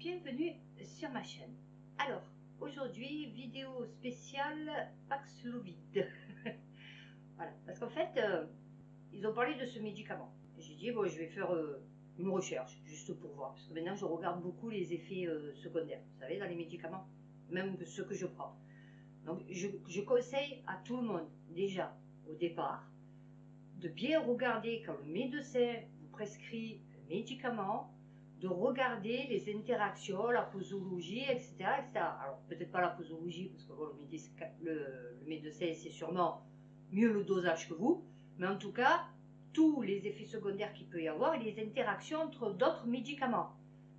bienvenue sur ma chaîne. Alors, aujourd'hui, vidéo spéciale Paxlovid. Voilà, parce qu'en fait, ils ont parlé de ce médicament. J'ai dit, bon, je vais faire une recherche, juste pour voir. Parce que maintenant, je regarde beaucoup les effets secondaires, vous savez, dans les médicaments, même ceux que je prends. Donc, je conseille à tout le monde, déjà, au départ, de bien regarder quand le médecin vous prescrit un médicament, de regarder les interactions, la posologie, etc. etc. Alors, peut-être pas la posologie, parce que bon, le médecin sait sûrement mieux le dosage que vous, mais en tout cas, tous les effets secondaires qu'il peut y avoir et les interactions entre d'autres médicaments.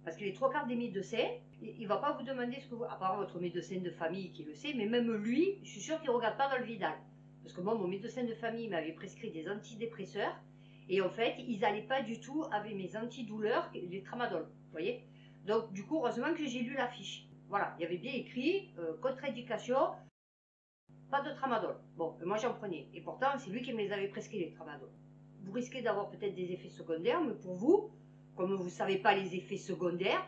Parce que les trois quarts des médecins, il ne va pas vous demander ce que vous... À part votre médecin de famille qui le sait, mais même lui, je suis sûre qu'il ne regarde pas dans le Vidal. Parce que moi, mon médecin de famille m'avait prescrit des antidépresseurs. Et en fait, ils n'allaient pas du tout avec mes antidouleurs, les tramadol. Vous voyez? Donc, du coup, heureusement que j'ai lu la fiche. Voilà, il y avait bien écrit contre-indication, pas de tramadol. Bon, moi j'en prenais. Et pourtant, c'est lui qui me les avait prescrits, les tramadol. Vous risquez d'avoir peut-être des effets secondaires, mais pour vous, comme vous ne savez pas les effets secondaires,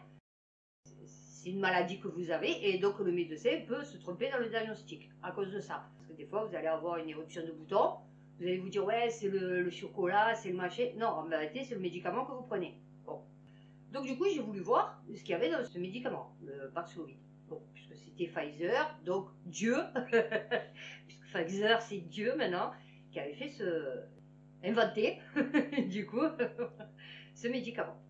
c'est une maladie que vous avez, et donc le médecin peut se tromper dans le diagnostic à cause de ça. Parce que des fois, vous allez avoir une éruption de boutons. Vous allez vous dire, ouais, c'est le chocolat, c'est le machin. Non, en vérité, c'est le médicament que vous prenez. Bon. Donc, du coup, j'ai voulu voir ce qu'il y avait dans ce médicament, le Paxlovid. Bon, puisque c'était Pfizer, donc Dieu, puisque Pfizer, c'est Dieu maintenant, qui avait fait inventé, du coup, ce médicament.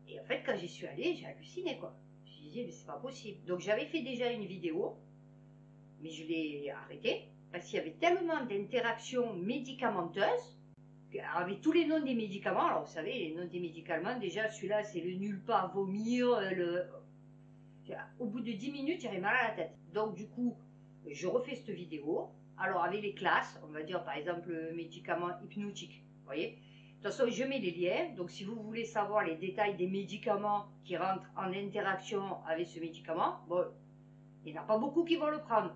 Et en fait, quand j'y suis allée, j'ai halluciné, quoi. Je me disais, mais c'est pas possible. Donc, j'avais fait déjà une vidéo, mais je l'ai arrêtée. Parce qu'il y avait tellement d'interactions médicamenteuses, avec tous les noms des médicaments. Alors vous savez, les noms des médicaments, déjà celui-là c'est le nul pas à vomir, au bout de 10 minutes j'avais mal à la tête. Donc du coup, je refais cette vidéo. Alors avec les classes, on va dire par exemple le médicament hypnotique, vous voyez. De toute façon, je mets les liens, donc si vous voulez savoir les détails des médicaments qui rentrent en interaction avec ce médicament, bon, il n'y en a pas beaucoup qui vont le prendre.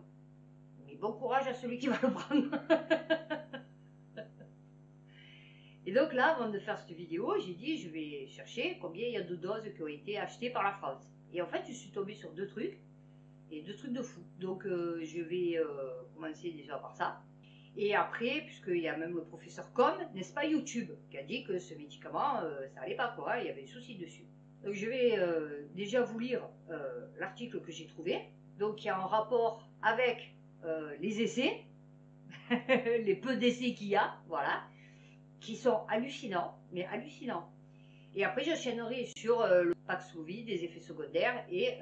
Mais bon courage à celui qui va le prendre. Et donc là, avant de faire cette vidéo, j'ai dit je vais chercher combien il y a de doses qui ont été achetées par la France. Et en fait, je suis tombée sur deux trucs, et deux trucs de fou. Donc je vais commencer déjà par ça. Et après, puisqu'il y a même le professeur Com, n'est-ce pas, YouTube, qui a dit que ce médicament, ça allait pas quoi, il y avait des soucis dessus. Donc je vais déjà vous lire l'article que j'ai trouvé, donc qui est en rapport avec les essais, les peu d'essais qu'il y a, voilà, qui sont hallucinants, mais hallucinants. Et après, j'enchaînerai sur le Paxlovid, des effets secondaires et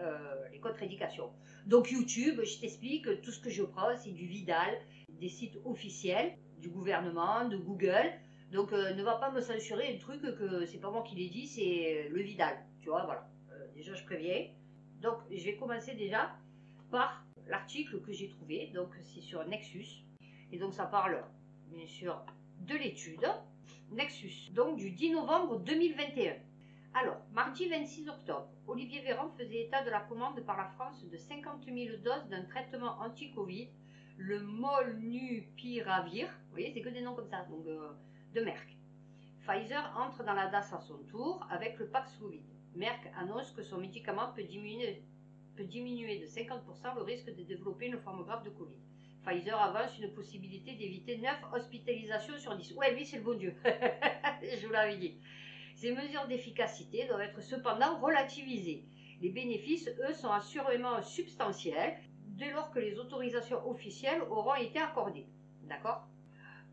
les contre-indications. Donc YouTube, je t'explique, tout ce que je prends, c'est du Vidal, des sites officiels, du gouvernement, de Google. Donc ne va pas me censurer un truc que c'est pas moi qui l'ai dit, c'est le Vidal. Tu vois, voilà. Déjà, je préviens. Donc, je vais commencer déjà par l'article que j'ai trouvé. Donc, c'est sur Nexus. Et donc, ça parle, bien sûr, de l'étude Nexus, donc du 10 novembre 2021. Alors, mardi 26 octobre, Olivier Véran faisait état de la commande par la France de 50 000 doses d'un traitement anti-Covid, le Molnupiravir. Vous voyez, c'est que des noms comme ça, donc de Merck. Pfizer entre dans la DAS à son tour avec le Paxlovid. Merck annonce que son médicament peut diminuer de 50% le risque de développer une forme grave de Covid. Pfizer avance une possibilité d'éviter 9 hospitalisations sur 10. Ouais, lui, c'est le bon Dieu. Je vous l'avais dit. Ces mesures d'efficacité doivent être cependant relativisées. Les bénéfices, eux, sont assurément substantiels dès lors que les autorisations officielles auront été accordées. D'accord ?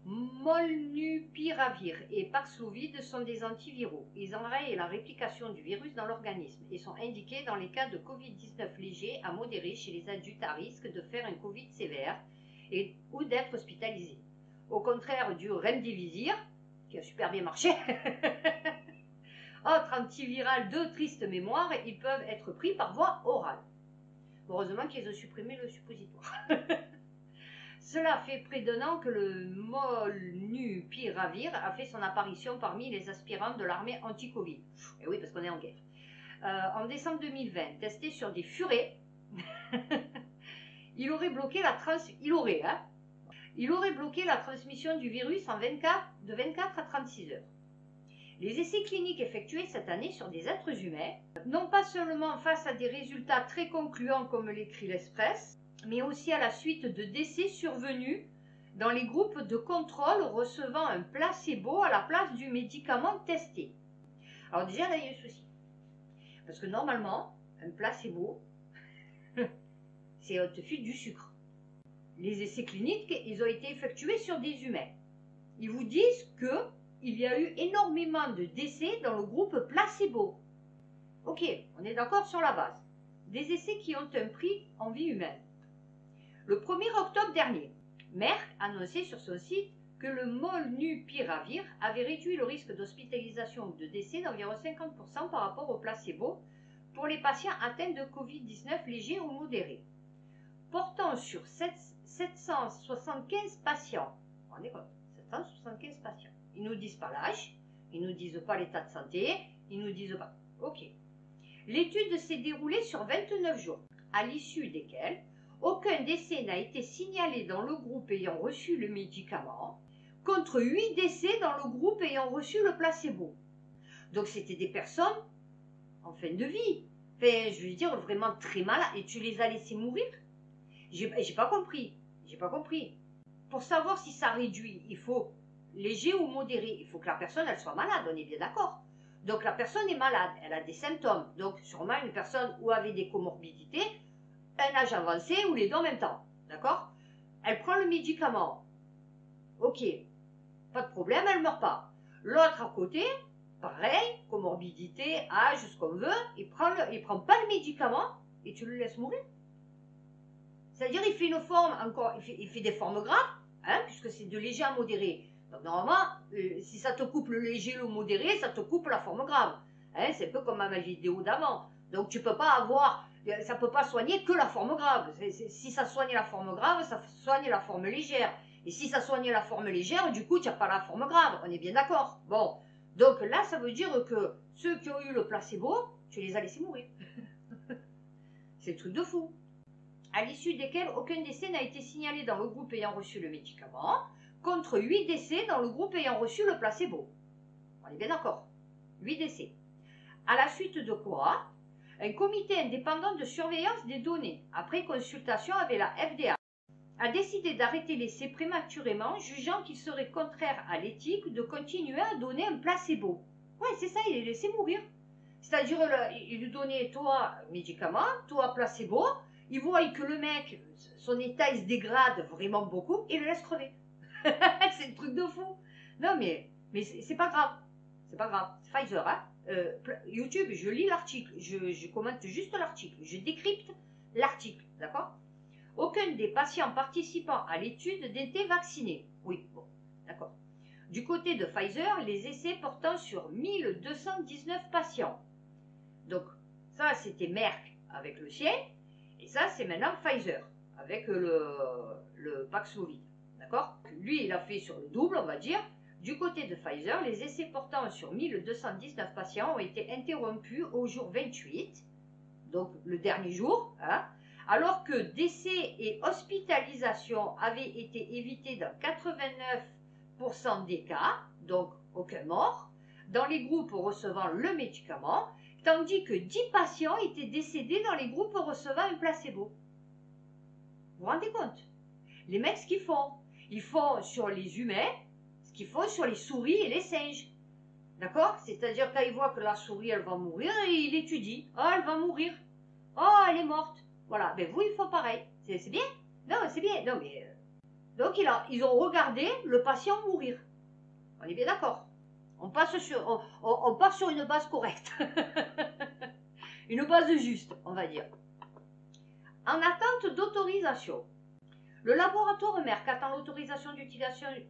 Molnupiravir et Paxlovid sont des antiviraux. Ils enrayent la réplication du virus dans l'organisme et sont indiqués dans les cas de Covid-19 léger à modéré chez les adultes à risque de faire un Covid sévère ou d'être hospitalisés. Au contraire du Remdesivir, qui a super bien marché, autre antiviral de triste mémoire, ils peuvent être pris par voie orale. Heureusement qu'ils ont supprimé le suppositoire. Cela fait près d'un an que le Molnupiravir a fait son apparition parmi les aspirants de l'armée anti-Covid. Et oui, parce qu'on est en guerre. En décembre 2020, testé sur des furets, il aurait bloqué la transmission du virus de 24 à 36 heures. Les essais cliniques effectués cette année sur des êtres humains, non pas seulement face à des résultats très concluants comme l'écrit l'Express, mais aussi à la suite de décès survenus dans les groupes de contrôle recevant un placebo à la place du médicament testé. Alors déjà, là, il y a un souci. Parce que normalement, un placebo, c'est on te file du sucre. Les essais cliniques, ils ont été effectués sur des humains. Ils vous disent qu'il y a eu énormément de décès dans le groupe placebo. Ok, on est d'accord sur la base. Des essais qui ont un prix en vie humaine. Le 1er octobre dernier, Merck annonçait sur son site que le molnupiravir avait réduit le risque d'hospitalisation ou de décès d'environ 50% par rapport au placebo pour les patients atteints de Covid-19 léger ou modéré, portant sur 775 patients. Vous vous rendez compte, 775 patients. Ils ne nous disent pas l'âge, ils ne nous disent pas l'état de santé, ils ne nous disent pas. Ok. L'étude s'est déroulée sur 29 jours, à l'issue desquels aucun décès n'a été signalé dans le groupe ayant reçu le médicament, contre 8 décès dans le groupe ayant reçu le placebo. Donc c'était des personnes en fin de vie. Enfin, je veux dire, vraiment très malades. Et tu les as laissés mourir? J'ai pas compris. J'ai pas compris. Pour savoir si ça réduit, il faut léger ou modéré. Il faut que la personne, elle soit malade, on est bien d'accord. Donc la personne est malade, elle a des symptômes. Donc sûrement une personne ou avait des comorbidités, un âge avancé ou les deux en même temps. D'accord? Elle prend le médicament. Ok, pas de problème, elle ne meurt pas. L'autre à côté, pareil, comorbidité, âge, ce qu'on veut, il prend pas le médicament et tu le laisses mourir. C'est-à-dire il fait une forme encore, il fait des formes graves, hein, puisque c'est de léger à modéré. Donc normalement, si ça te coupe le léger, le modéré, ça te coupe la forme grave. Hein, c'est un peu comme à ma vidéo d'avant. Donc tu peux pas avoir, ça peut pas soigner que la forme grave. Si ça soigne la forme grave, ça soigne la forme légère. Et si ça soigne la forme légère, du coup tu n'as pas la forme grave. On est bien d'accord. Bon, donc là ça veut dire que ceux qui ont eu le placebo, tu les as laissés mourir. C'est le truc de fou. À l'issue desquels aucun décès n'a été signalé dans le groupe ayant reçu le médicament, contre 8 décès dans le groupe ayant reçu le placebo. On est bien d'accord. 8 décès. À la suite de quoi, un comité indépendant de surveillance des données, après consultation avec la FDA, a décidé d'arrêter l'essai prématurément, jugeant qu'il serait contraire à l'éthique de continuer à donner un placebo. Ouais, c'est ça, il est laissé mourir. C'est-à-dire, il lui donnait toi médicament, toi placebo, il voit que le mec, son état il se dégrade vraiment beaucoup, et il le laisse crever. C'est un truc de fou. Non, mais c'est pas grave. C'est pas grave. Pfizer, hein. YouTube, je lis l'article, je commente juste l'article, je décrypte l'article, d'accord? Aucun des patients participant à l'étude n'était vacciné. Oui, bon, d'accord. Du côté de Pfizer, les essais portant sur 1219 patients. Donc, ça, c'était Merck avec le sien, et ça, c'est maintenant Pfizer avec le Paxlovid, d'accord? Lui, il a fait sur le double, on va dire. Du côté de Pfizer, les essais portant sur 1219 patients ont été interrompus au jour 28, donc le dernier jour, hein, alors que décès et hospitalisation avaient été évités dans 89% des cas, donc aucun mort, dans les groupes recevant le médicament, tandis que 10 patients étaient décédés dans les groupes recevant un placebo. Vous vous rendez compte? Les mecs, ce qu'ils font, ils font sur les humains ce qu'ils font sur les souris et les singes. D'accord? C'est-à-dire quand ils voient que la souris, elle va mourir, il étudie. Oh, elle va mourir. Oh, elle est morte. Voilà. Ben vous, ils font pareil. C'est bien? Non, c'est bien. Non, mais... Donc, ils ont regardé le patient mourir. On est bien d'accord. On part sur une base correcte. Une base juste, on va dire. En attente d'autorisation. Le laboratoire Merck attend l'autorisation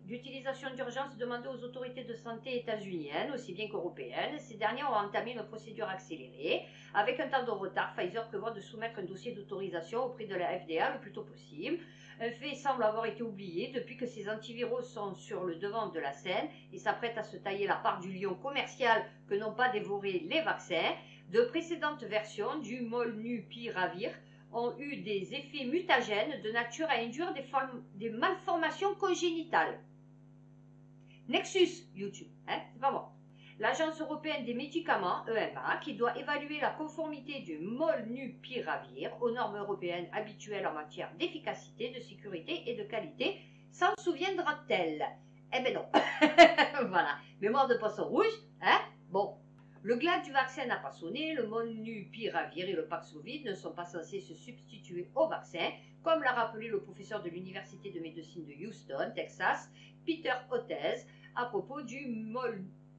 d'utilisation d'urgence demandée aux autorités de santé états-uniennes, aussi bien qu'européennes. Ces derniers ont entamé une procédure accélérée. Avec un temps de retard, Pfizer prévoit de soumettre un dossier d'autorisation auprès de la FDA le plus tôt possible. Un fait semble avoir été oublié depuis que ces antiviraux sont sur le devant de la scène et s'apprêtent à se tailler la part du lion commercial que n'ont pas dévoré les vaccins. De précédentes versions du molnupiravir ont eu des effets mutagènes de nature à induire des malformations congénitales. Nexus, YouTube, hein, c'est pas moi. l'Agence européenne des médicaments, EMA, qui doit évaluer la conformité du molnupiravir aux normes européennes habituelles en matière d'efficacité, de sécurité et de qualité, s'en souviendra-t-elle? Eh ben non. Voilà, mémoire de poisson rouge, hein? Bon, le glas du vaccin n'a pas sonné, le molnupiravir et le Paxlovid ne sont pas censés se substituer au vaccin, comme l'a rappelé le professeur de l'Université de médecine de Houston, Texas, Peter Hotez, à propos du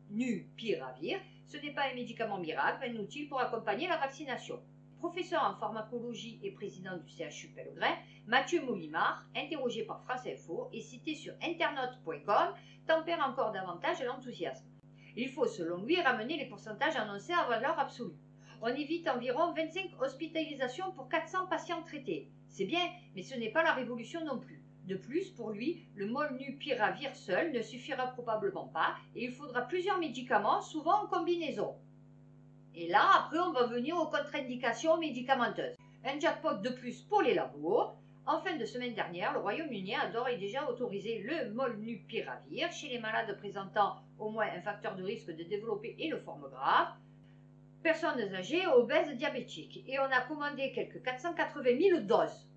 molnupiravir. Ce n'est pas un médicament miracle, mais un outil pour accompagner la vaccination. Professeur en pharmacologie et président du CHU Pellegrin, Mathieu Molimar, interrogé par France Info et cité sur internaute.com, tempère encore davantage l'enthousiasme. Il faut, selon lui, ramener les pourcentages annoncés à valeur absolue. On évite environ 25 hospitalisations pour 400 patients traités. C'est bien, mais ce n'est pas la révolution non plus. De plus, pour lui, le molnupiravir seul ne suffira probablement pas et il faudra plusieurs médicaments, souvent en combinaison. Et là, après, on va venir aux contre-indications médicamenteuses. Un jackpot de plus pour les labos. En fin de semaine dernière, le Royaume-Uni a d'ores et déjà autorisé le molnupiravir chez les malades présentant au moins un facteur de risque de développer une forme grave, personnes âgées, obèses, diabétiques. Et on a commandé quelques 480 000 doses.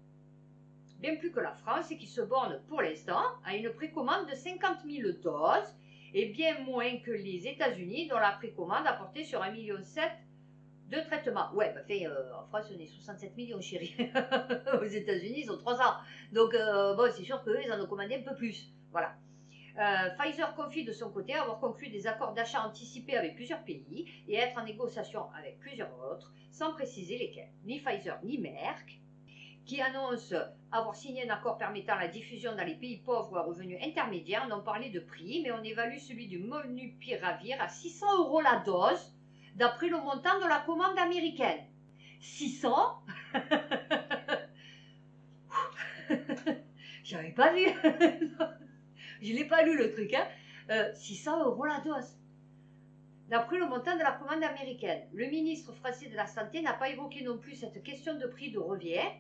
Bien plus que la France, qui se borne pour l'instant à une précommande de 50 000 doses, et bien moins que les États-Unis, dont la précommande a porté sur 1,7 million de traitements. Ouais, bah fait, en France, on est 67 millions, chérie. Aux États-Unis, ils ont 300. Donc, bon, c'est sûr qu'eux, ils en ont commandé un peu plus. Voilà. Pfizer confie de son côté avoir conclu des accords d'achat anticipés avec plusieurs pays et être en négociation avec plusieurs autres, sans préciser lesquels. Ni Pfizer ni Merck, qui annoncent avoir signé un accord permettant la diffusion dans les pays pauvres ou à revenus intermédiaires, n'ont parlé de prix, mais on évalue celui du molnupiravir à 600 € la dose, d'après le montant de la commande américaine. 600 J'avais pas vu. Je l'ai pas lu le truc, hein. 600 € la dose. D'après le montant de la commande américaine. Le ministre français de la Santé n'a pas évoqué non plus cette question de prix de revient,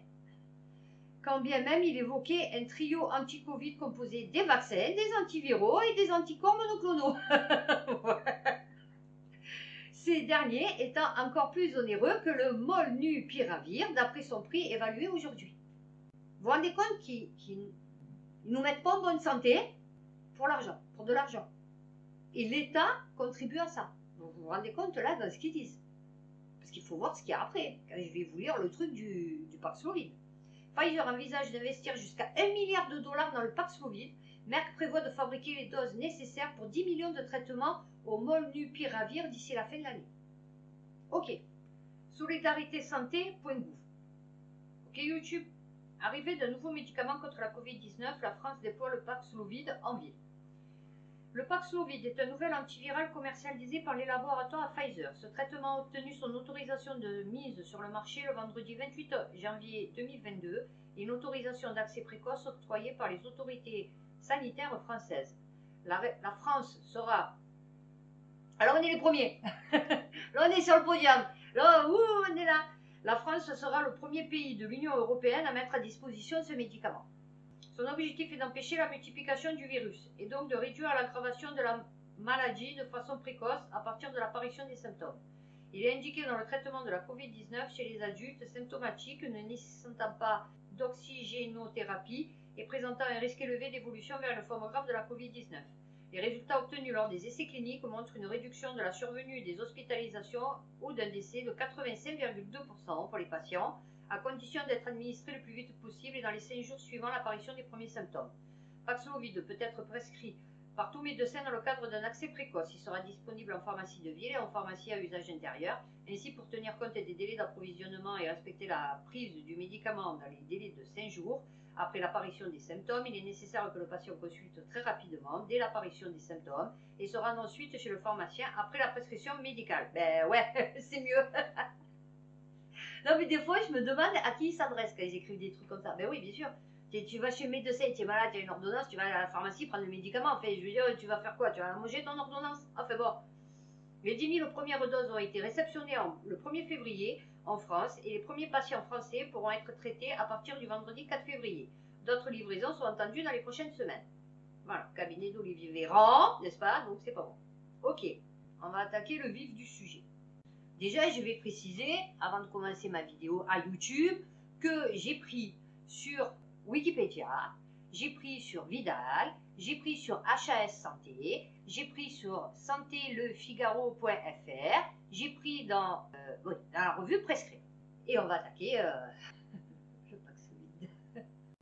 quand bien même il évoquait un trio anti-Covid composé des vaccins, des antiviraux et des anticorps monoclonaux. Ces derniers étant encore plus onéreux que le molnupiravir, d'après son prix évalué aujourd'hui. Vous vous rendez compte qu'ils ne nous mettent pas en bonne santé pour l'argent, pour de l'argent. Et l'État contribue à ça. Donc vous vous rendez compte là dans ce qu'ils disent. Parce qu'il faut voir ce qu'il y a après. Quand je vais vous lire le truc du Paxlovid. Pfizer envisage d'investir jusqu'à 1 milliard de dollars dans le Paxlovid. Merck prévoit de fabriquer les doses nécessaires pour 10 millions de traitements au molnupiravir d'ici la fin de l'année. Ok. Solidaritésanté.gouv. Ok YouTube. Arrivée d'un nouveau médicament contre la Covid-19, la France déploie le Paxlovid en ville. Le Paxlovid est un nouvel antiviral commercialisé par les laboratoires Pfizer. Ce traitement a obtenu son autorisation de mise sur le marché le vendredi 28 janvier 2022 et une autorisation d'accès précoce octroyée par les autorités sanitaires françaises. La France sera... Alors on est les premiers. Là on est sur le podium. Là, on est là. La France sera le premier pays de l'Union européenne à mettre à disposition ce médicament. Son objectif est d'empêcher la multiplication du virus et donc de réduire l'aggravation de la maladie de façon précoce à partir de l'apparition des symptômes. Il est indiqué dans le traitement de la Covid-19 chez les adultes symptomatiques ne nécessitant pas d'oxygénothérapie et présentant un risque élevé d'évolution vers une forme grave de la Covid-19. Les résultats obtenus lors des essais cliniques montrent une réduction de la survenue des hospitalisations ou d'un décès de 85,2% pour les patients, à condition d'être administré le plus vite possible et dans les 5 jours suivant l'apparition des premiers symptômes. Paxlovid peut être prescrit par tout médecin dans le cadre d'un accès précoce. Il sera disponible en pharmacie de ville et en pharmacie à usage intérieur. Ainsi, pour tenir compte des délais d'approvisionnement et respecter la prise du médicament dans les délais de 5 jours après l'apparition des symptômes, il est nécessaire que le patient consulte très rapidement dès l'apparition des symptômes et se rende ensuite chez le pharmacien après la prescription médicale. Ben ouais, c'est mieux. Non mais des fois je me demande à qui ils s'adressent quand ils écrivent des trucs comme ça. Ben oui, bien sûr. Tu vas chez le médecin, tu es malade, tu as une ordonnance, tu vas à la pharmacie prendre le médicament. Enfin, je veux dire, tu vas faire quoi? Tu vas manger ton ordonnance? Enfin bon. Les 10 000 premières doses ont été réceptionnées le 1er février en France et les premiers patients français pourront être traités à partir du vendredi 4 février. D'autres livraisons sont attendues dans les prochaines semaines. Voilà, cabinet d'Olivier Véran, n'est-ce pas? Donc c'est pas bon. Ok. on va attaquer le vif du sujet. Déjà, je vais préciser, avant de commencer ma vidéo à YouTube, que j'ai pris sur Wikipédia, j'ai pris sur Vidal, j'ai pris sur HAS Santé, j'ai pris sur santéleFigaro.fr, j'ai pris dans la revue Prescript. Et on va attaquer le Paxlovid.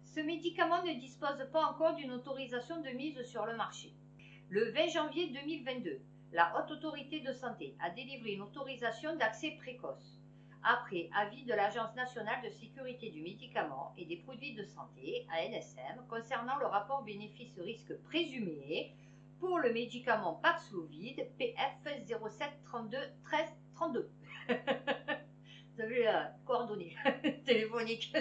Ce médicament ne dispose pas encore d'une autorisation de mise sur le marché. Le 20 janvier 2022, la Haute Autorité de Santé a délivré une autorisation d'accès précoce, après avis de l'Agence nationale de sécurité du médicament et des produits de santé, ANSM, concernant le rapport bénéfice-risque présumé pour le médicament Paxlovid PF 0732 13 32. Vous avez les coordonnées téléphoniques.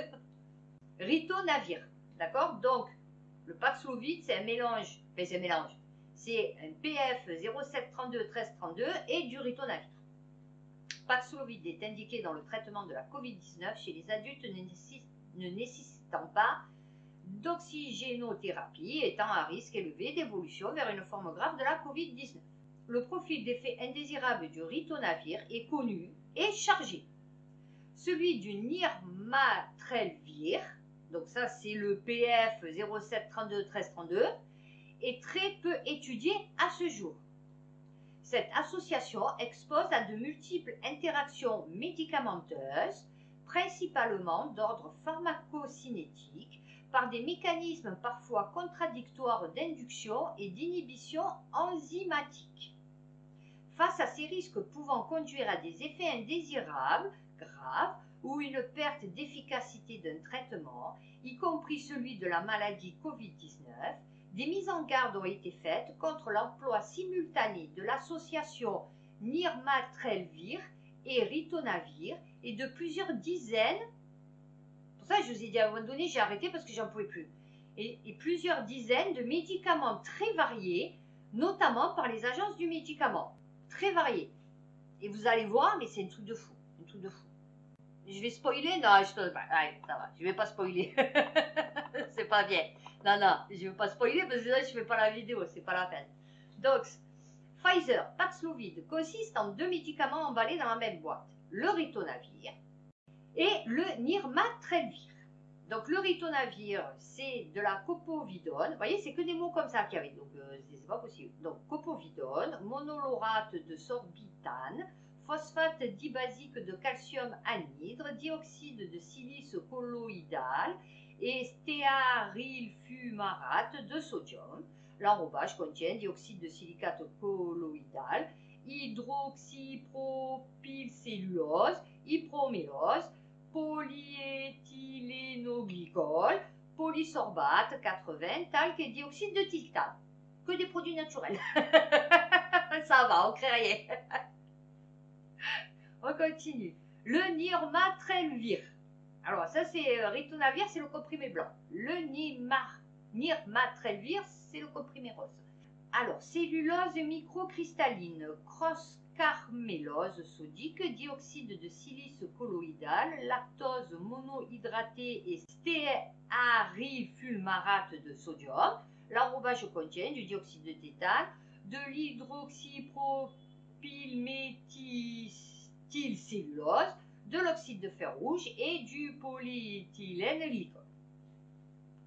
Ritonavir, d'accord? Donc, le Paxlovid, c'est un mélange, c'est un PF 0732 13 32 et du ritonavir. Paxlovid est indiqué dans le traitement de la Covid-19 chez les adultes ne nécessitant pas d'oxygénothérapie, étant à risque élevé d'évolution vers une forme grave de la Covid-19. Le profil d'effet indésirable du ritonavir est connu et chargé. Celui du nirmatrelvir, donc ça c'est le PF 0732 13 32, est très peu étudié à ce jour. Cette association expose à de multiples interactions médicamenteuses, principalement d'ordre pharmacocinétique, par des mécanismes parfois contradictoires d'induction et d'inhibition enzymatique. Face à ces risques pouvant conduire à des effets indésirables, graves, ou une perte d'efficacité d'un traitement, y compris celui de la maladie Covid-19, des mises en garde ont été faites contre l'emploi simultané de l'association nirmatrelvir et ritonavir et de plusieurs dizaines, pour ça je vous ai dit à un moment donné j'ai arrêté parce que j'en pouvais plus, et plusieurs dizaines de médicaments très variés, notamment par les agences du médicament, très variés. Et vous allez voir, mais c'est un truc de fou, un truc de fou. Je vais spoiler? Non, ça va, je vais pas spoiler. C'est pas bien. Non, je ne veux pas spoiler parce que là, je ne fais pas la vidéo, c'est pas la peine. Donc, Pfizer Paxlovid consiste en deux médicaments emballés dans la même boîte, le ritonavir et le nirmatrelvir. Donc, le ritonavir, c'est de la copovidone. Vous voyez, c'est que des mots comme ça qu'il y avait, donc c'est pas possible. Donc, copovidone, monolorate de sorbitane, phosphate dibasique de calcium anhydre, dioxyde de silice colloïdal et stéarilfumarate de sodium. L'enrobage contient dioxyde de silicate colloïdal, hydroxypropylcellulose, hypromélose, polyéthylénoglycol, polysorbate 80, talc et dioxyde de titane. Que des produits naturels. Ça va, on crée rien. On continue. Le nirmatrelvir. Alors ça c'est ritonavir, c'est le comprimé blanc. Le nirmatrelvir, c'est le comprimé rose. Alors, cellulose microcristalline, cross-carmélose sodique, dioxyde de silice colloïdal, lactose monohydratée et stéarifulmarate de sodium. L'enrobage contient du dioxyde de tétane, de l'hydroxypropylméthylcellulose, de l'oxyde de fer rouge et du polyéthylène glycol.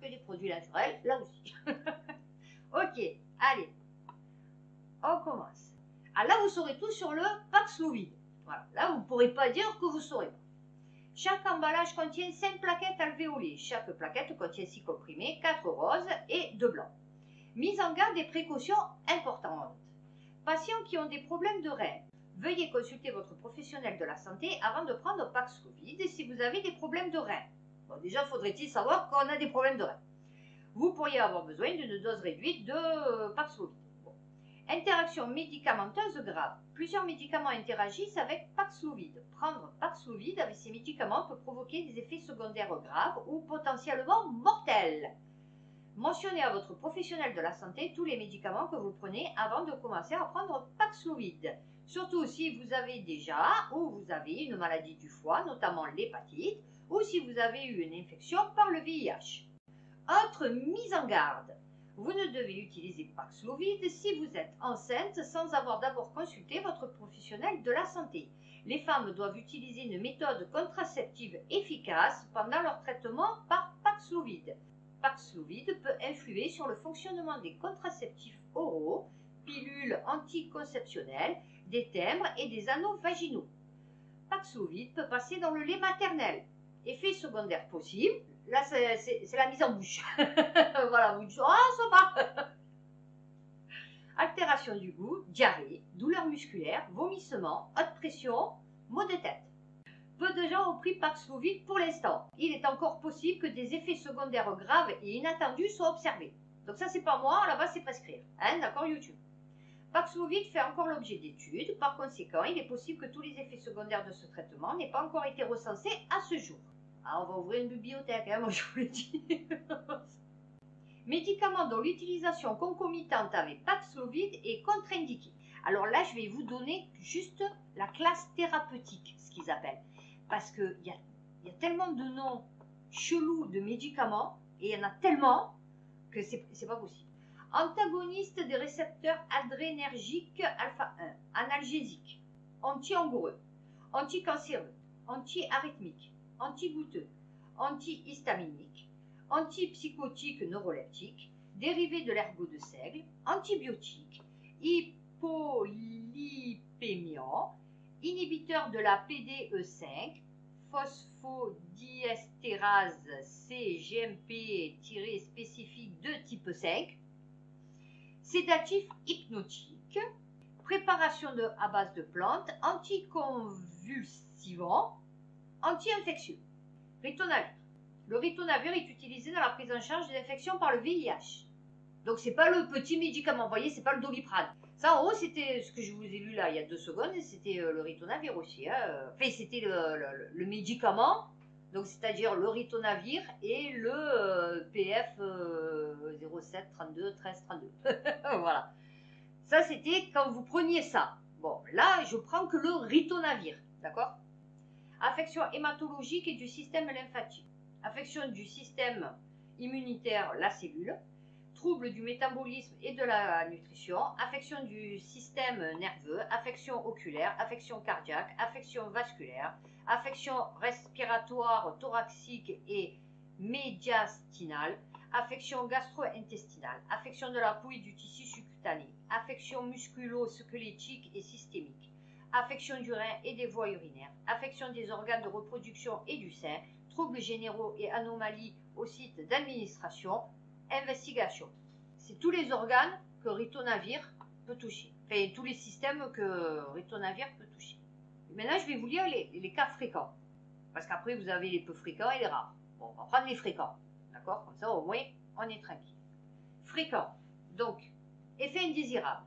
Que des produits naturels, là aussi. Ok, allez, on commence. Alors là, vous saurez tout sur le Paxlovid. Voilà, là, vous ne pourrez pas dire que vous saurez pas. Chaque emballage contient 5 plaquettes alvéolées. Chaque plaquette contient 6 comprimés, 4 roses et 2 blancs. Mise en garde des précautions importantes. Patients qui ont des problèmes de reins, veuillez consulter votre professionnel de la santé avant de prendre Paxlovid si vous avez des problèmes de reins. Bon, déjà, faudrait-il savoir qu'on a des problèmes de reins. Vous pourriez avoir besoin d'une dose réduite de Paxlovid. Bon. Interaction médicamenteuse grave. Plusieurs médicaments interagissent avec Paxlovid. Prendre Paxlovid avec ces médicaments peut provoquer des effets secondaires graves ou potentiellement mortels. Mentionnez à votre professionnel de la santé tous les médicaments que vous prenez avant de commencer à prendre Paxlovid. Surtout si vous avez déjà ou vous avez une maladie du foie, notamment l'hépatite, ou si vous avez eu une infection par le VIH. Autre mise en garde. Vous ne devez utiliser Paxlovid si vous êtes enceinte sans avoir d'abord consulté votre professionnel de la santé. Les femmes doivent utiliser une méthode contraceptive efficace pendant leur traitement par Paxlovid. Paxlovid peut influer sur le fonctionnement des contraceptifs oraux, pilules anticonceptionnelles, des timbres et des anneaux vaginaux. Paxlovid peut passer dans le lait maternel. Effet secondaire possible, là c'est la mise en bouche. Voilà, vous dites, ah ça va. Altération du goût, diarrhée, douleurs musculaires, vomissements, haute pression, maux de tête. Peu de gens ont pris Paxlovid pour l'instant. Il est encore possible que des effets secondaires graves et inattendus soient observés. Donc ça c'est pas moi, là-bas c'est prescrire. Hein, d'accord, YouTube. Paxlovid fait encore l'objet d'études, par conséquent, il est possible que tous les effets secondaires de ce traitement n'aient pas encore été recensés à ce jour. Ah, on va ouvrir une bibliothèque, hein, moi je vous l'ai dit. Médicaments dont l'utilisation concomitante avec Paxlovid est contre-indiquée. Alors là, je vais vous donner juste la classe thérapeutique, ce qu'ils appellent. Parce qu'il y a tellement de noms chelous de médicaments, et il y en a tellement que c'est pas possible. Antagoniste des récepteurs adrénergiques alpha 1, analgésique, anti-angoureux, anti-cancéreux, anti-arythmique, anti-goutteux, anti-histaminique, antipsychotique neuroleptique, dérivé de l'ergot de seigle, antibiotique, hypolipémiant, inhibiteur de la PDE5, phosphodiesterase CGMP-spécifique de type 5, sédatif hypnotique, préparation à base de plantes, anticonvulsivant, anti-infectieux. Ritonavir. Le ritonavir est utilisé dans la prise en charge des infections par le VIH. Donc c'est pas le petit médicament, vous voyez, c'est pas le Doliprane. Ça en haut c'était ce que je vous ai lu là il y a 2 secondes, c'était le ritonavir aussi. Hein. Enfin c'était le médicament, donc c'est-à-dire le ritonavir et le PF 07 32 13 32. Voilà. Ça c'était quand vous preniez ça. Bon, là je prends que le ritonavir, d'accord? Affection hématologique et du système lymphatique. Affection du système immunitaire, la cellule. Troubles du métabolisme et de la nutrition. Affection du système nerveux. Affection oculaire. Affection cardiaque. Affection vasculaire. Affection respiratoire thoracique et médiastinale. Affection gastro-intestinale. Affection de la peau et du tissu sous-cutané. Affection musculo-squelettique et systémique. Affection du rein et des voies urinaires, affection des organes de reproduction et du sein, troubles généraux et anomalies au site d'administration, investigation. C'est tous les organes que ritonavir peut toucher, enfin tous les systèmes que ritonavir peut toucher. Maintenant, je vais vous lire les cas fréquents, parce qu'après vous avez les peu fréquents et les rares. Bon, on va prendre les fréquents, d'accord? Comme ça, au moins, on est tranquille. Fréquents, donc, effet indésirable,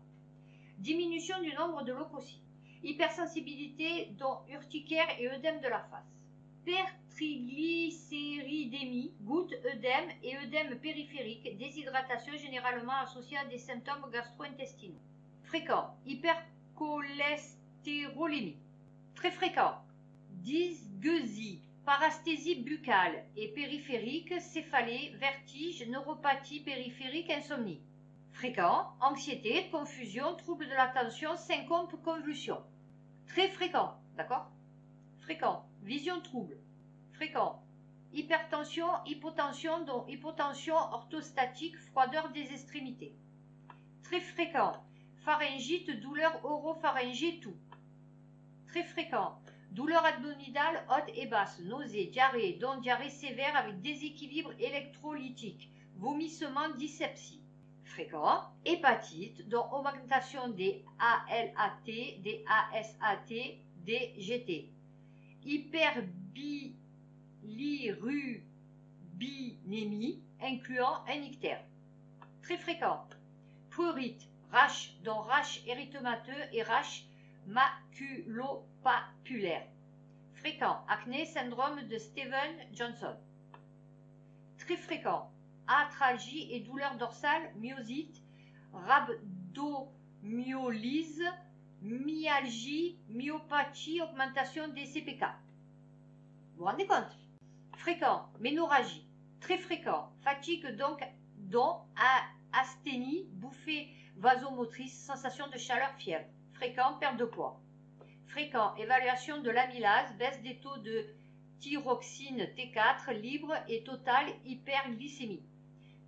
diminution du nombre de leucocytes. Hypersensibilité dont urticaire et œdème de la face. Hypertriglycéridémie, goutte, œdème et œdème périphérique, déshydratation généralement associée à des symptômes gastro-intestinaux. Fréquent, hypercholestérolémie. Très fréquent, dysgeusie, parasthésie buccale et périphérique, céphalée, vertige, neuropathie périphérique, insomnie. Fréquent, anxiété, confusion, trouble de l'attention, syncope, convulsion. Très fréquent, d'accord? Fréquent, vision trouble. Fréquent, hypertension, hypotension, dont hypotension orthostatique, froideur des extrémités. Très fréquent, pharyngite, douleur oropharyngée, toux. Très fréquent, douleur abdominale haute et basse, nausée, diarrhée, dont diarrhée sévère avec déséquilibre électrolytique, vomissement, dyspepsie. Fréquent, hépatite, dont augmentation des ALAT, des ASAT, des GT. Hyperbilirubinémie, incluant un ictère. Très fréquent, prurite, rash, dont rash érythémateux et rash maculopapulaire. Fréquent, acné, syndrome de Stevens-Johnson. Très fréquent, arthralgie et douleur dorsale, myosite, rhabdomyolyse, myalgie, myopathie, augmentation des CPK. Vous vous rendez compte? Fréquent, ménorragie. Très fréquent, fatigue dont asthénie, bouffée vasomotrice, sensation de chaleur, fièvre. Fréquent, perte de poids. Fréquent, évaluation de l'amylase, baisse des taux de thyroxine T4, libre et totale hyperglycémie.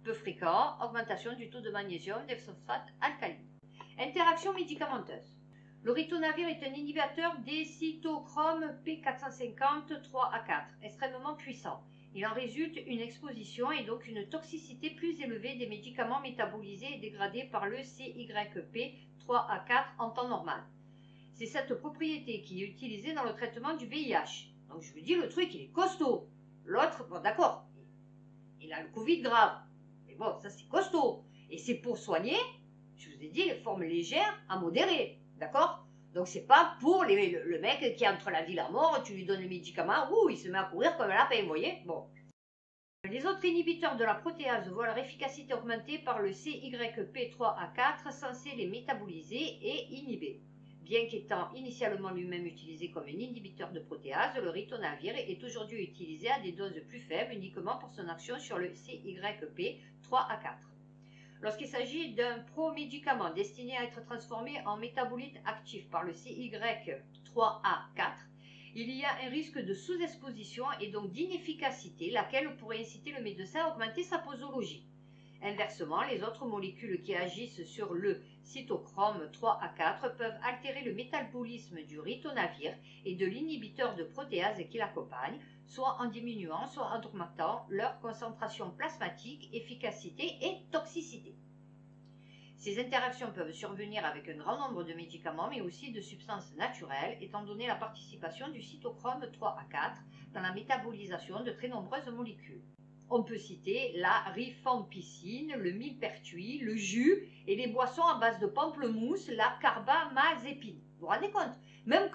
Peu fréquent, augmentation du taux de magnésium, des phosphates alcalines. Interaction médicamenteuse. Le ritonavir est un inhibiteur des cytochromes P450 3A4, extrêmement puissant. Il en résulte une exposition et donc une toxicité plus élevée des médicaments métabolisés et dégradés par le CYP 3A4 en temps normal. C'est cette propriété qui est utilisée dans le traitement du VIH. Donc je vous dis, le truc, il est costaud. L'autre, bon d'accord, il a le Covid grave. Mais bon, ça c'est costaud. Et c'est pour soigner, je vous ai dit, les formes légères à modérées. D'accord? Donc c'est pas pour le mec qui est entre la vie et la mort, tu lui donnes le médicament, ouh, il se met à courir comme un lapin, vous voyez? Bon. Les autres inhibiteurs de la protéase voient leur efficacité augmentée par le CYP3A4 censé les métaboliser et inhiber. Bien qu'étant initialement lui-même utilisé comme un inhibiteur de protéase, le ritonavir est aujourd'hui utilisé à des doses plus faibles uniquement pour son action sur le CYP3A4. Lorsqu'il s'agit d'un promédicament destiné à être transformé en métabolite actif par le CY3A4, il y a un risque de sous-exposition et donc d'inefficacité, laquelle pourrait inciter le médecin à augmenter sa posologie. Inversement, les autres molécules qui agissent sur le cytochrome 3A4 peuvent altérer le métabolisme du ritonavir et de l'inhibiteur de protéase qui l'accompagne, soit en diminuant, soit en augmentant leur concentration plasmatique, efficacité et toxicité. Ces interactions peuvent survenir avec un grand nombre de médicaments, mais aussi de substances naturelles, étant donné la participation du cytochrome 3A4 dans la métabolisation de très nombreuses molécules. On peut citer la rifampicine, le millepertuis, le jus et les boissons à base de pamplemousse, la carbamazépine. Vous vous rendez compte? Même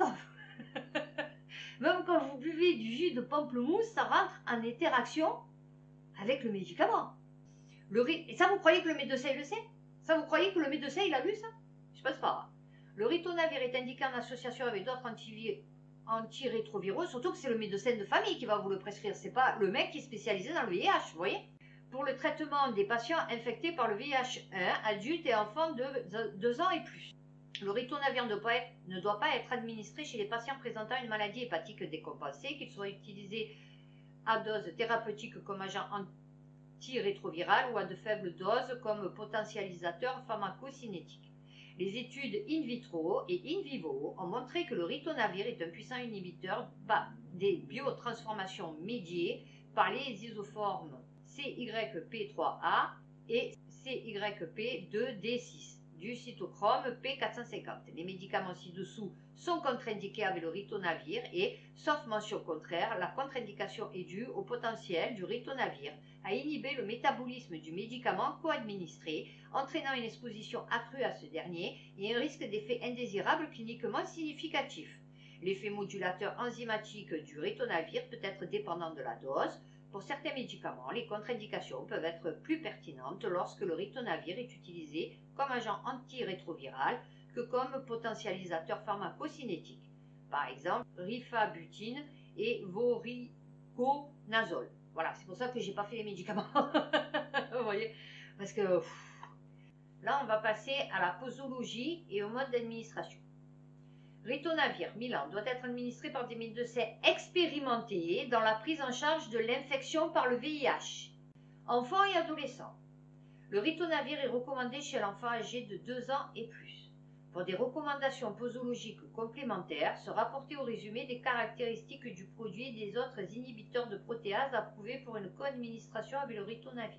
quand vous buvez du jus de pamplemousse, ça rentre en interaction avec le médicament. Et ça, vous croyez que le médecin le sait? Ça, vous croyez que le médecin, il a lu ça? Je pense pas. Le ritonavir est indiqué en association avec d'autres antirétroviraux, surtout que c'est le médecin de famille qui va vous le prescrire. C'est pas le mec qui est spécialisé dans le VIH, vous voyez? Pour le traitement des patients infectés par le VIH1, adultes et enfants de 2 ans et plus. Le ritonavir ne doit pas être administré chez les patients présentant une maladie hépatique décompensée, qu'il soit utilisé à dose thérapeutique comme agent antirétroviral ou à de faibles doses comme potentialisateur pharmacocinétique. Les études in vitro et in vivo ont montré que le ritonavir est un puissant inhibiteur des biotransformations médiées par les isoformes CYP3A et CYP2D6 du cytochrome P450. Les médicaments ci-dessous sont contre-indiqués avec le ritonavir et, sauf mention contraire, la contre-indication est due au potentiel du ritonavir à inhiber le métabolisme du médicament co-administré, entraînant une exposition accrue à ce dernier et un risque d'effet indésirable cliniquement significatif. L'effet modulateur enzymatique du ritonavir peut être dépendant de la dose. Pour certains médicaments, les contre-indications peuvent être plus pertinentes lorsque le ritonavir est utilisé comme agent antirétroviral que comme potentialisateur pharmacocinétique. Par exemple, rifabutine et voriconazole. Voilà, c'est pour ça que j'ai pas fait les médicaments. Vous voyez? Parce que là, on va passer à la posologie et au mode d'administration. Ritonavir 1000 ans doit être administré par des médecins expérimentés dans la prise en charge de l'infection par le VIH. Enfants et adolescents. Le ritonavir est recommandé chez l'enfant âgé de 2 ans et plus. Pour des recommandations posologiques complémentaires, se rapporter au résumé des caractéristiques du produit et des autres inhibiteurs de protéase approuvés pour une co-administration avec le ritonavir.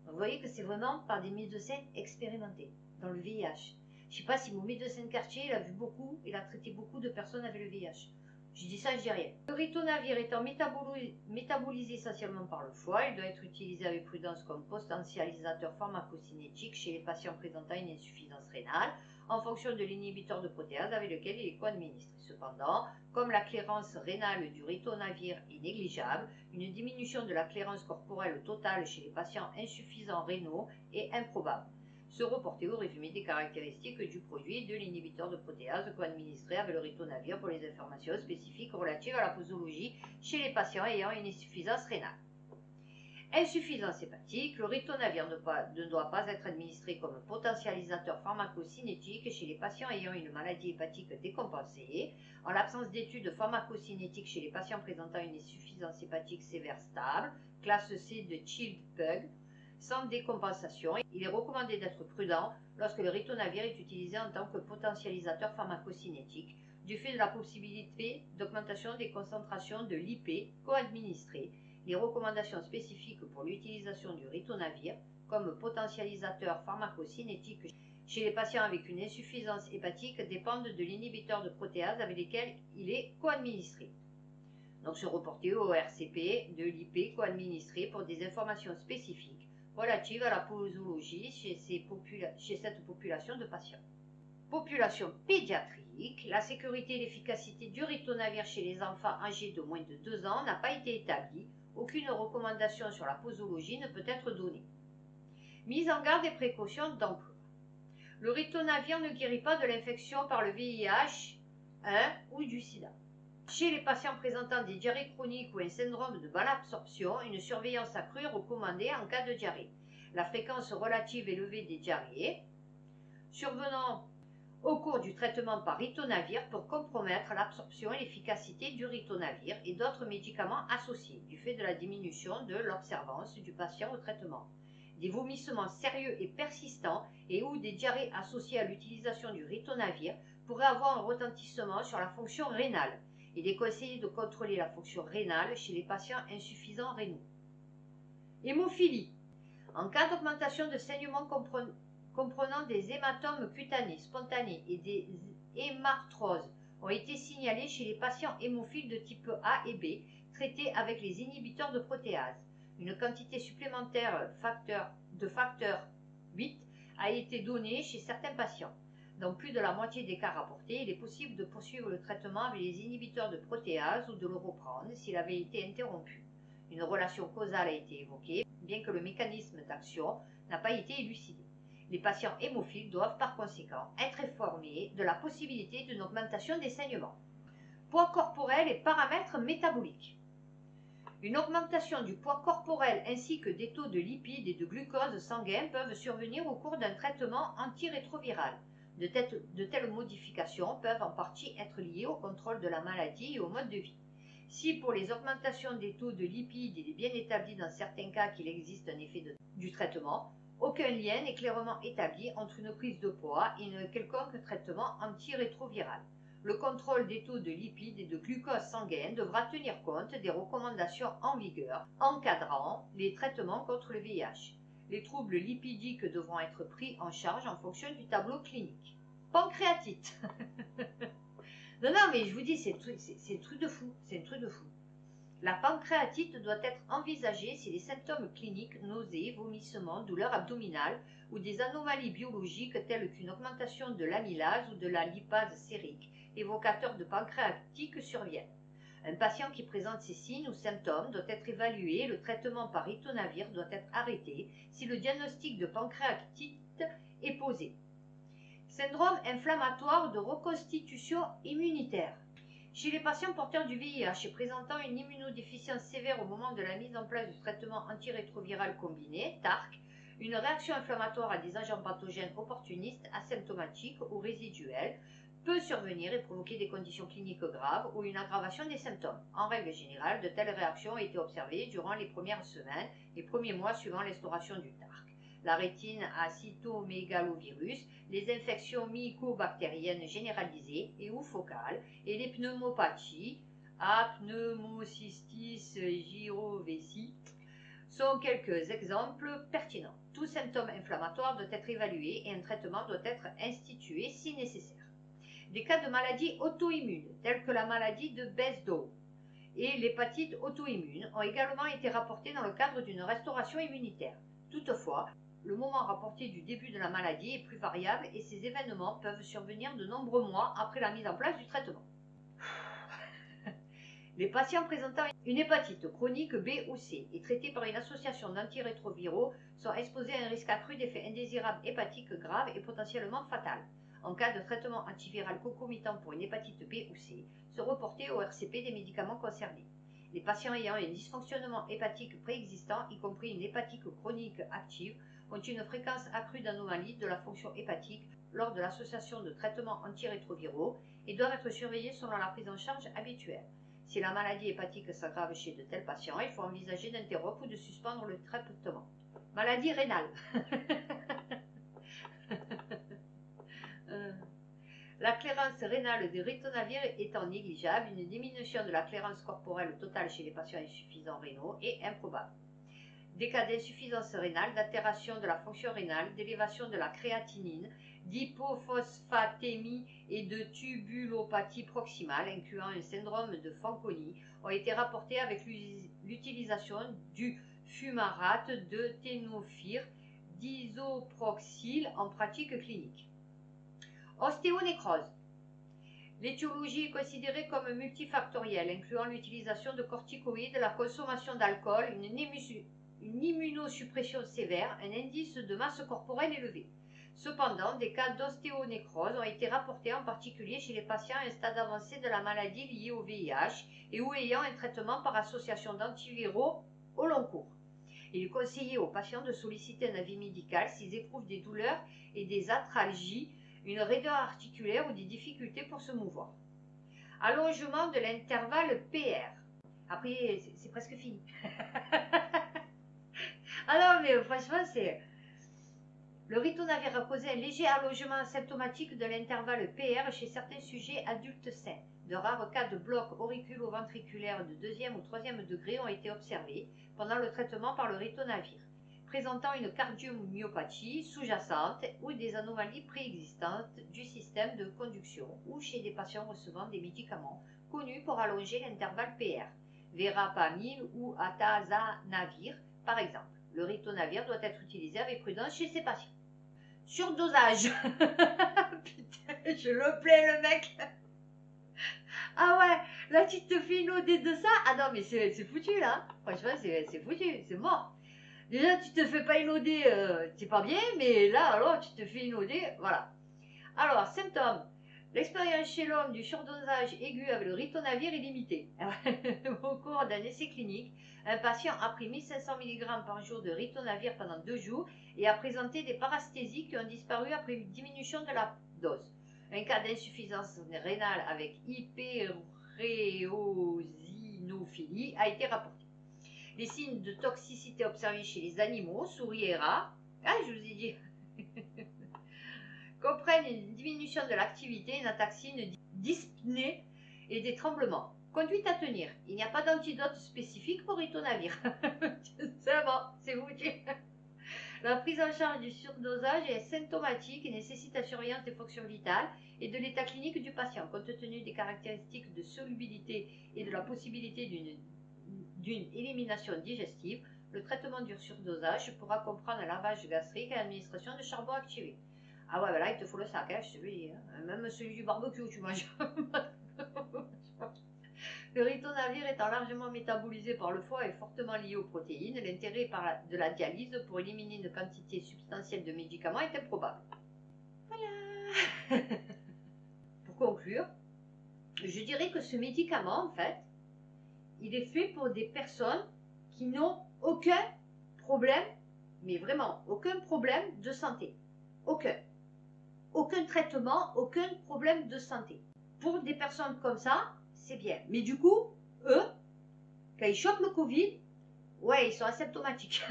Donc, vous voyez que c'est vraiment par des médecins expérimentés dans le VIH. Je ne sais pas si mon médecin de quartier, il a vu beaucoup, il a traité beaucoup de personnes avec le VIH. Je dis ça, je dis rien. Le ritonavir étant métabolisé essentiellement par le foie, il doit être utilisé avec prudence comme potentialisateur pharmacocinétique chez les patients présentant une insuffisance rénale, en fonction de l'inhibiteur de protéase avec lequel il est co-administré. Cependant, comme la clairance rénale du ritonavir est négligeable, une diminution de la clairance corporelle totale chez les patients insuffisants rénaux est improbable. Se reporter au résumé des caractéristiques du produit de l'inhibiteur de protéase co-administré avec le ritonavir pour les informations spécifiques relatives à la posologie chez les patients ayant une insuffisance rénale. Insuffisance hépatique, le ritonavir ne doit pas être administré comme potentialisateur pharmacocinétique chez les patients ayant une maladie hépatique décompensée. En l'absence d'études pharmacocinétiques chez les patients présentant une insuffisance hépatique sévère stable, classe C de Child Pug, sans décompensation, il est recommandé d'être prudent lorsque le ritonavir est utilisé en tant que potentialisateur pharmacocinétique, du fait de la possibilité d'augmentation des concentrations de l'IP co-administrées. Les recommandations spécifiques pour l'utilisation du ritonavir comme potentialisateur pharmacocinétique chez les patients avec une insuffisance hépatique dépendent de l'inhibiteur de protéase avec lesquels il est co-administré. Donc se reporter au RCP de l'IP co-administré pour des informations spécifiques relatives à la posologie chez cette population de patients. Population pédiatrique, la sécurité et l'efficacité du ritonavir chez les enfants âgés de moins de 2 ans n'a pas été établie. Aucune recommandation sur la posologie ne peut être donnée. Mise en garde et précautions d'emploi. Le ritonavir ne guérit pas de l'infection par le VIH ou du sida. Chez les patients présentant des diarrhées chroniques ou un syndrome de malabsorption, une surveillance accrue est recommandée en cas de diarrhée. La fréquence relative élevée des diarrhées survenant au cours du traitement par ritonavir peut compromettre l'absorption et l'efficacité du ritonavir et d'autres médicaments associés du fait de la diminution de l'observance du patient au traitement. Des vomissements sérieux et persistants et ou des diarrhées associées à l'utilisation du ritonavir pourraient avoir un retentissement sur la fonction rénale. Il est conseillé de contrôler la fonction rénale chez les patients insuffisants rénaux. Hémophilie. En cas d'augmentation de saignement comprenant des hématomes cutanés spontanés et des hémarthroses ont été signalés chez les patients hémophiles de type A et B traités avec les inhibiteurs de protéase. Une quantité supplémentaire de facteur 8 a été donnée chez certains patients. Dans plus de la moitié des cas rapportés, il est possible de poursuivre le traitement avec les inhibiteurs de protéase ou de le reprendre s'il avait été interrompu. Une relation causale a été évoquée, bien que le mécanisme d'action n'a pas été élucidé. Les patients hémophiles doivent par conséquent être informés de la possibilité d'une augmentation des saignements. Poids corporel et paramètres métaboliques. Une augmentation du poids corporel ainsi que des taux de lipides et de glucose sanguin peuvent survenir au cours d'un traitement antirétroviral. De telles modifications peuvent en partie être liées au contrôle de la maladie et au mode de vie. Si pour les augmentations des taux de lipides, il est bien établi dans certains cas qu'il existe un effet du traitement, aucun lien n'est clairement établi entre une prise de poids et un quelconque traitement antirétroviral. Le contrôle des taux de lipides et de glucose sanguin devra tenir compte des recommandations en vigueur encadrant les traitements contre le VIH. Les troubles lipidiques devront être pris en charge en fonction du tableau clinique. Pancréatite. Non, mais je vous dis, c'est un truc de fou. C'est un truc de fou. La pancréatite doit être envisagée si les symptômes cliniques, nausées, vomissements, douleurs abdominales ou des anomalies biologiques telles qu'une augmentation de l'amylase ou de la lipase sérique, évocateur de pancréatite, surviennent. Un patient qui présente ces signes ou symptômes doit être évalué et le traitement par ritonavir doit être arrêté si le diagnostic de pancréatite est posé. Syndrome inflammatoire de reconstitution immunitaire. Chez les patients porteurs du VIH et présentant une immunodéficience sévère au moment de la mise en place du traitement antirétroviral combiné, TARC, une réaction inflammatoire à des agents pathogènes opportunistes, asymptomatiques ou résiduels peut survenir et provoquer des conditions cliniques graves ou une aggravation des symptômes. En règle générale, de telles réactions ont été observées durant les premières semaines et premiers mois suivant l'instauration du TARC. La rétine à cytomégalovirus, les infections mycobactériennes généralisées et ou focales et les pneumopathies à pneumocystis gyrovesi sont quelques exemples pertinents. Tout symptôme inflammatoire doit être évalué et un traitement doit être institué si nécessaire. Des cas de maladies auto-immunes, telles que la maladie de Bezdau et l'hépatite auto-immune, ont également été rapportés dans le cadre d'une restauration immunitaire. Toutefois, le moment rapporté du début de la maladie est plus variable et ces événements peuvent survenir de nombreux mois après la mise en place du traitement. Les patients présentant une hépatite chronique B ou C et traités par une association d'antirétroviraux sont exposés à un risque accru d'effets indésirables hépatiques graves et potentiellement fatals. En cas de traitement antiviral concomitant pour une hépatite B ou C, se reporter au RCP des médicaments concernés. Les patients ayant un dysfonctionnement hépatique préexistant, y compris une hépatique chronique active, ont une fréquence accrue d'anomalies de la fonction hépatique lors de l'association de traitements antirétroviraux et doivent être surveillés selon la prise en charge habituelle. Si la maladie hépatique s'aggrave chez de tels patients, il faut envisager d'interrompre ou de suspendre le traitement. Maladie rénale. La clairance rénale de ritonavir étant négligeable, une diminution de la clairance corporelle totale chez les patients insuffisants rénaux est improbable. Des cas d'insuffisance rénale, d'altération de la fonction rénale, d'élévation de la créatinine, d'hypophosphatémie et de tubulopathie proximale, incluant un syndrome de Fanconi, ont été rapportés avec l'utilisation du fumarate de ténofir d'isoproxyl en pratique clinique. Ostéonécrose. L'étiologie est considérée comme multifactorielle, incluant l'utilisation de corticoïdes, la consommation d'alcool, une immunosuppression sévère, un indice de masse corporelle élevé. Cependant, des cas d'ostéonécrose ont été rapportés en particulier chez les patients à un stade avancé de la maladie liée au VIH et ou ayant un traitement par association d'antiviraux au long cours. Il est conseillé aux patients de solliciter un avis médical s'ils éprouvent des douleurs et des arthralgies, une raideur articulaire ou des difficultés pour se mouvoir. Allongement de l'intervalle PR. Après, c'est presque fini. Ah non, mais franchement, c'est... Le ritonavir a causé un léger allongement asymptomatique de l'intervalle PR chez certains sujets adultes sains. De rares cas de bloc auriculo-ventriculaire de 2e ou 3e degré ont été observés pendant le traitement par le ritonavir, présentant une cardiomyopathie sous-jacente ou des anomalies préexistantes du système de conduction ou chez des patients recevant des médicaments connus pour allonger l'intervalle PR, verapamil ou atazanavir par exemple. Le ritonavir doit être utilisé avec prudence chez ces patients. Surdosage. Putain, je le plais le mec. Ah ouais, là tu te fais une OD de ça. Ah non mais c'est foutu là. Franchement c'est foutu, c'est mort. Déjà tu te fais pas une OD, c'est pas bien, mais là alors tu te fais une OD, voilà. Alors symptômes. L'expérience chez l'homme du surdosage aigu avec le ritonavir est limitée. Au cours d'un essai clinique, un patient a pris 1500 mg par jour de ritonavir pendant 2 jours et a présenté des parasthésies qui ont disparu après une diminution de la dose. Un cas d'insuffisance rénale avec hyperéosinophilie a été rapporté. Les signes de toxicité observés chez les animaux, souris et rats, je vous ai dit, comprennent une diminution de l'activité, une ataxie, une dyspnée et des tremblements. Conduite à tenir. Il n'y a pas d'antidote spécifique pour ritonavir. C'est bon, c'est foutu. La prise en charge du surdosage est symptomatique et nécessite la surveillance des fonctions vitales et de l'état clinique du patient, compte tenu des caractéristiques de solubilité et de la possibilité d'une élimination digestive. Le traitement du surdosage pourra comprendre un lavage gastrique et l'administration de charbon activé. Ah ouais, ben là, il te faut le sac, je te le dis. Même celui du barbecue, tu manges. Le ritonavir étant largement métabolisé par le foie est fortement lié aux protéines. L'intérêt de la dialyse pour éliminer une quantité substantielle de médicaments est improbable. Voilà. Pour conclure, je dirais que ce médicament, en fait, il est fait pour des personnes qui n'ont aucun problème, mais vraiment aucun problème de santé. Aucun. Aucun traitement, aucun problème de santé. Pour des personnes comme ça, c'est bien. Mais du coup, eux, quand ils chopent le Covid, ouais, ils sont asymptomatiques.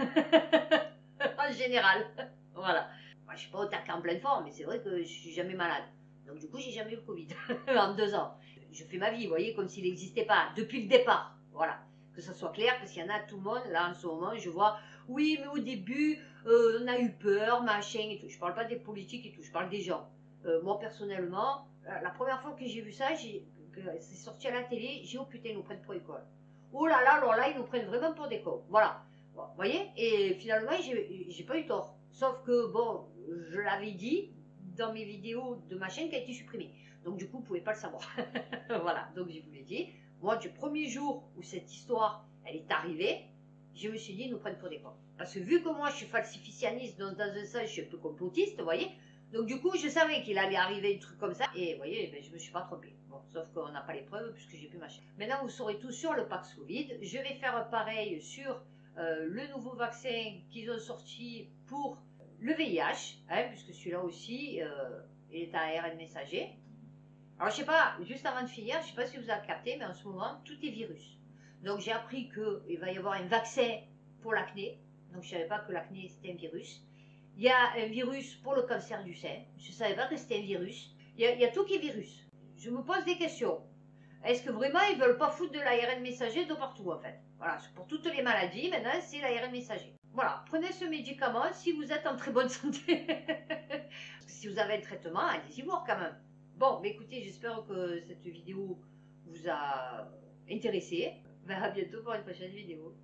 En général. Voilà. Moi, je ne suis pas au taquet en pleine forme, mais c'est vrai que je ne suis jamais malade. Donc du coup, j'ai jamais eu le Covid. En 2 ans. Je fais ma vie, vous voyez, comme s'il n'existait pas. Depuis le départ. Voilà. Que ça soit clair, parce qu'il y en a tout le monde, là, en ce moment, je vois, oui, mais au début, on a eu peur, machin et tout. Je parle pas des politiques et tout, je parle des gens. Moi, personnellement, la première fois que j'ai vu ça, c'est sorti à la télé, j'ai, oh putain, ils nous prennent pour école. Oh là là, alors là, ils nous prennent vraiment pour des cons. Voilà. Bon, vous voyez, et finalement, j'ai pas eu tort. Sauf que, bon, je l'avais dit dans mes vidéos de ma chaîne qui a été supprimée. Donc, du coup, vous pouvez pas le savoir. Voilà, donc je vous l'ai dit. Moi, du premier jour où cette histoire, elle est arrivée, je me suis dit, ils nous prennent pour des cons. Parce que vu que moi, je suis falsificianiste, dans un sens, je suis un peu complotiste, vous voyez, Donc du coup, je savais qu'il allait arriver un truc comme ça. Et vous voyez, ben, je ne me suis pas trompée. Bon, sauf qu'on n'a pas les preuves puisque j'ai plus ma chaîne. Maintenant, vous saurez tout sur le Paxlovid. Je vais faire pareil sur le nouveau vaccin qu'ils ont sorti pour le VIH. Hein, puisque celui-là aussi, il est à ARN messager. Alors, je sais pas, juste avant de finir, je sais pas si vous avez capté, mais en ce moment, tout est virus. Donc, j'ai appris qu'il va y avoir un vaccin pour l'acné. Donc, je ne savais pas que l'acné, c'était un virus. Il y a un virus pour le cancer du sein. Je ne savais pas que c'était un virus. Il y a tout qui est virus. Je me pose des questions. Est-ce que vraiment, ils ne veulent pas foutre de l'ARN messager de partout, en fait? Voilà, pour toutes les maladies, maintenant, c'est l'ARN messager. Voilà, prenez ce médicament si vous êtes en très bonne santé. Si vous avez un traitement, allez-y voir quand même. Bon, mais écoutez, j'espère que cette vidéo vous a intéressé. À bientôt pour une prochaine vidéo.